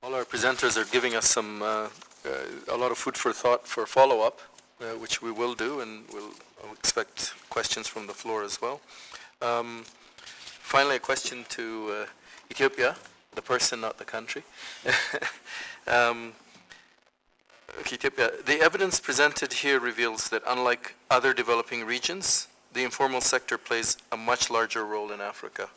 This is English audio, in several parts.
All our presenters are giving us a lot of food for thought for follow-up, which we will do, and I'll expect questions from the floor as well. Finally, a question to Ethiopia, the person, not the country. Ethiopia, the evidence presented here reveals that unlike other developing regions, the informal sector plays a much larger role in Africa.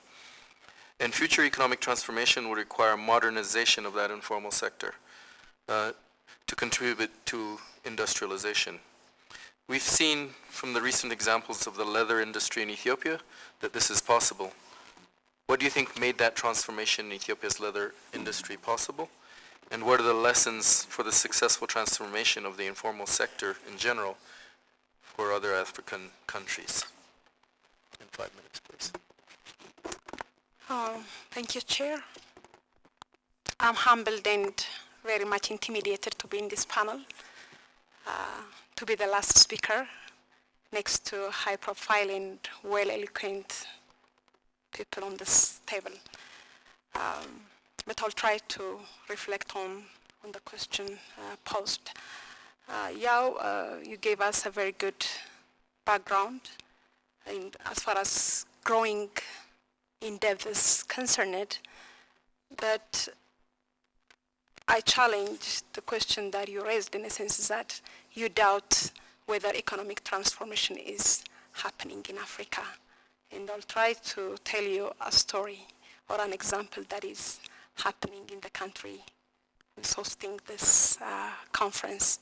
And future economic transformation will require modernization of that informal sector to contribute to industrialization. We've seen from the recent examples of the leather industry in Ethiopia that this is possible. What do you think made that transformation in Ethiopia's leather industry possible? And what are the lessons for the successful transformation of the informal sector in general for other African countries? In 5 minutes, please. Thank you, Chair. I'm humbled and very much intimidated to be in this panel, to be the last speaker next to high-profile and well-eloquent people on this table. But I'll try to reflect on the question posed. Yao, you gave us a very good background, and as far as growing in depth is concerned, but I challenge the question that you raised in the sense that you doubt whether economic transformation is happening in Africa. And I'll try to tell you a story or an example that is happening in the country who's hosting this conference.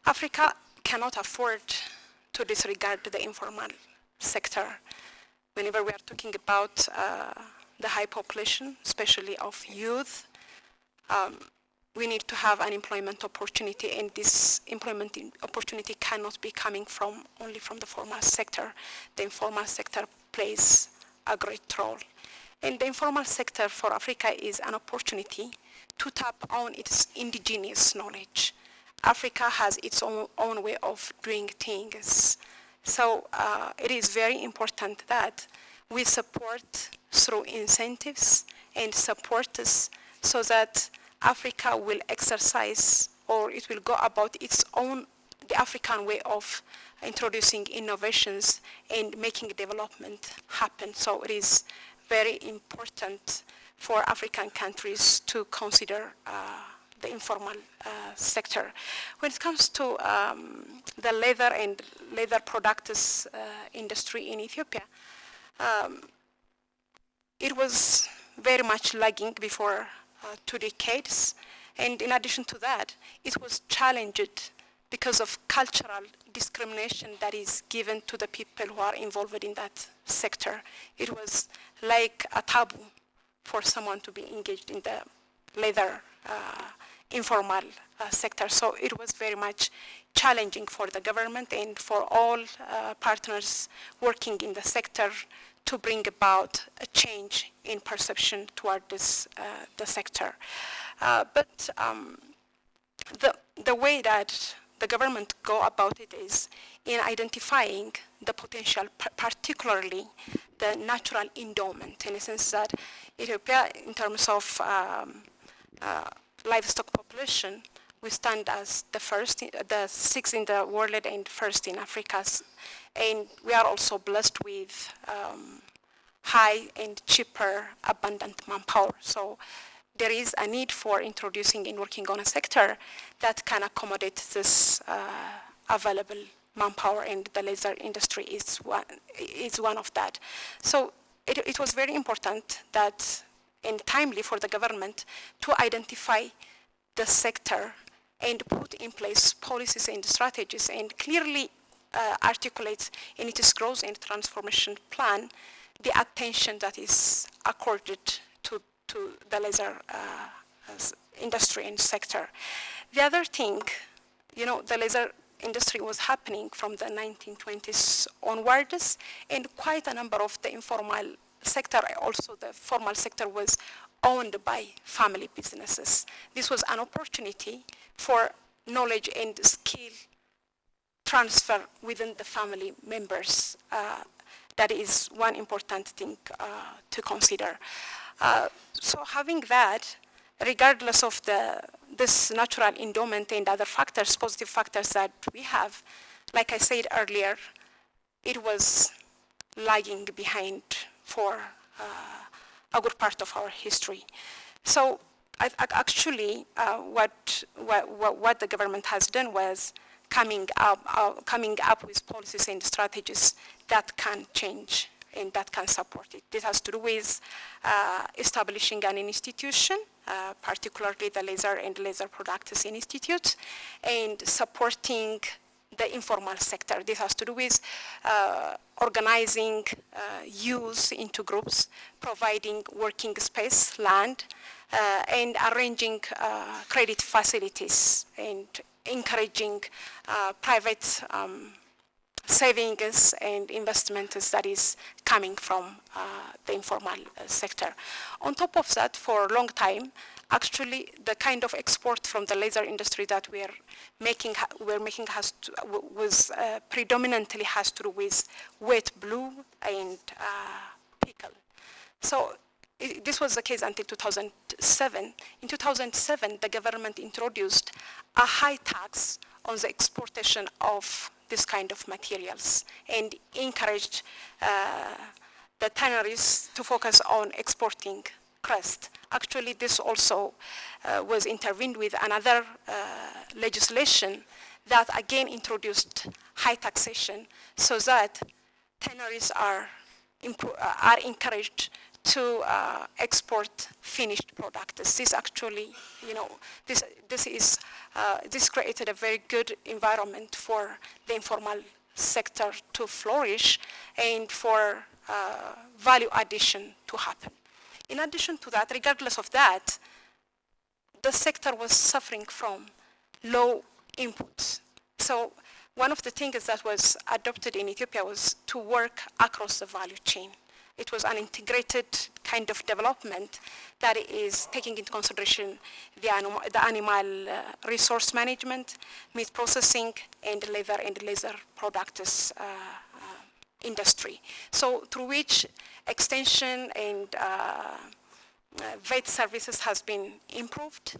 Africa cannot afford to disregard the informal sector. Whenever we are talking about the high population, especially of youth, we need to have an employment opportunity, and this employment opportunity cannot be coming only from the formal sector. The informal sector plays a great role. And the informal sector for Africa is an opportunity to tap on its indigenous knowledge. Africa has its own way of doing things. So it is very important that we support through incentives and supports so that Africa will exercise, or it will go about its own, the African way of introducing innovations and making development happen. So it is very important for African countries to consider the informal sector. When it comes to the leather and leather products industry in Ethiopia, it was very much lagging before 2 decades. And in addition to that, it was challenged because of cultural discrimination that is given to the people who are involved in that sector. It was like a taboo for someone to be engaged in the leather informal sector. So it was very much challenging for the government and for all partners working in the sector to bring about a change in perception toward this, the sector. But the way that the government go about it is in identifying the potential, particularly the natural endowment, in the sense that Ethiopia, in terms of livestock population, we stand as the first, the sixth in the world and first in Africa. And we are also blessed with high and cheaper, abundant manpower. So there is a need for introducing and working on a sector that can accommodate this available manpower, and the leather industry is one of that. So it was very important that, and timely for the government to identify the sector and put in place policies and strategies and clearly articulate in its growth and transformation plan the attention that is accorded to the leather industry and sector. The other thing, you know, the leather industry was happening from the 1920s onwards, and quite a number of the informal sector, also the formal sector, was owned by family businesses. This was an opportunity for knowledge and skill transfer within the family members. That is one important thing to consider. So having that, regardless of this natural endowment and other factors, positive factors that we have, like I said earlier, it was lagging behind for a good part of our history. So actually, what the government has done was coming up with policies and strategies that can change and that can support it. This has to do with establishing an institution, particularly the Laser and Laser Products Institute, and supporting the informal sector. This has to do with organizing youth into groups, providing working space, land, and arranging credit facilities and encouraging private savings and investments that is coming from the informal sector. On top of that, for a long time, actually, the kind of export from the laser industry that we're making was predominantly has to do with wet blue and pickle. So this was the case until 2007. In 2007, the government introduced a high tax on the exportation of this kind of materials and encouraged the tanneries to focus on exporting crust. Actually, this also was intervened with another legislation that again introduced high taxation so that tanneries are encouraged to export finished products. This actually, this created a very good environment for the informal sector to flourish and for value addition to happen. In addition to that, regardless of that, the sector was suffering from low inputs. So one of the things that was adopted in Ethiopia was to work across the value chain. It was an integrated kind of development that is taking into consideration the animal resource management, meat processing, and laser products industry. So through which extension and vet services has been improved,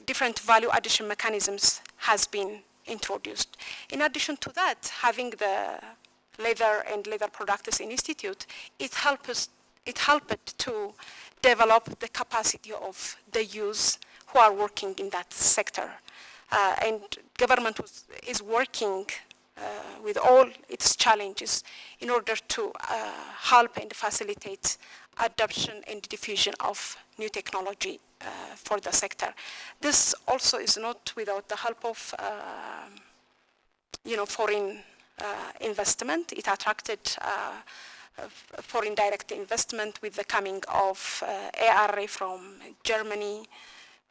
different value addition mechanisms has been introduced. In addition to that, having the Leather and Leather Products Institute, it helped to develop the capacity of the youth who are working in that sector. And government is working with all its challenges in order to help and facilitate adoption and diffusion of new technology for the sector. This also is not without the help of foreign investment. It attracted foreign direct investment with the coming of ARA from Germany,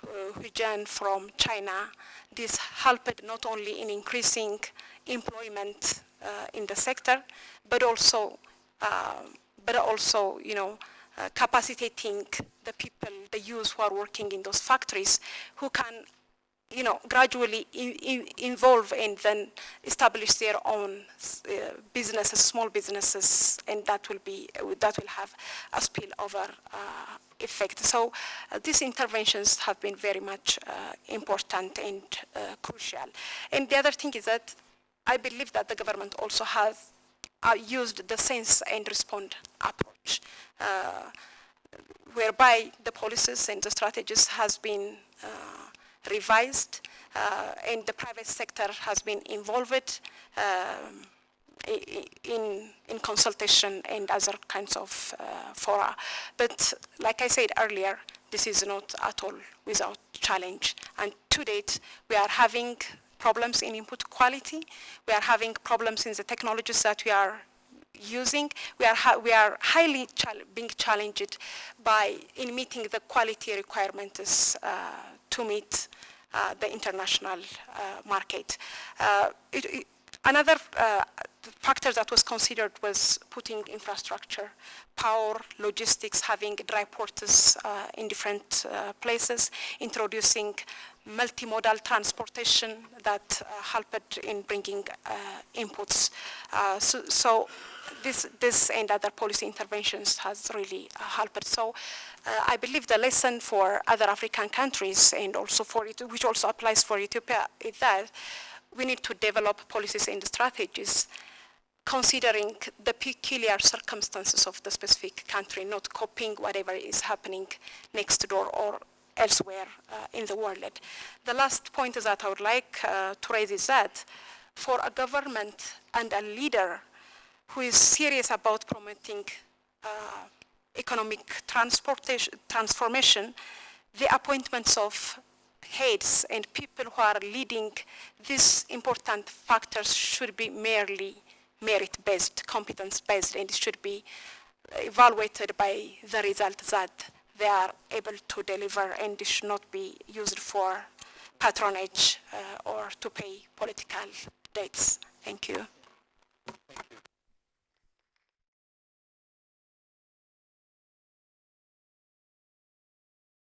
Huijian from China. This helped not only in increasing employment in the sector, but also capacitating the people, the youth who are working in those factories, who can gradually involve and then establish their own businesses, small businesses, and that will have a spillover effect. So these interventions have been very much important and crucial. And the other thing is that I believe that the government also has used the sense and respond approach, whereby the policies and the strategies has been revised, and the private sector has been involved in consultation and other kinds of fora. But like I said earlier, this is not at all without challenge. And to date, we are having problems in input quality. We are having problems in the technologies that we are using. We are highly being challenged in meeting the quality requirements to meet the international market. Another factor that was considered was putting infrastructure, power, logistics, having dry ports in different places, introducing multimodal transportation that helped in bringing inputs. So this and other policy interventions has really helped. So I believe the lesson for other African countries and also for it, which also applies for Ethiopia, is that we need to develop policies and strategies considering the peculiar circumstances of the specific country, not copying whatever is happening next door or elsewhere in the world. The last point that I would like to raise is that for a government and a leader who is serious about promoting economic transformation, the appointments of heads and people who are leading these important factors should be merely merit-based, competence-based, and it should be evaluated by the results that they are able to deliver, and it should not be used for patronage or to pay political debts. Thank you.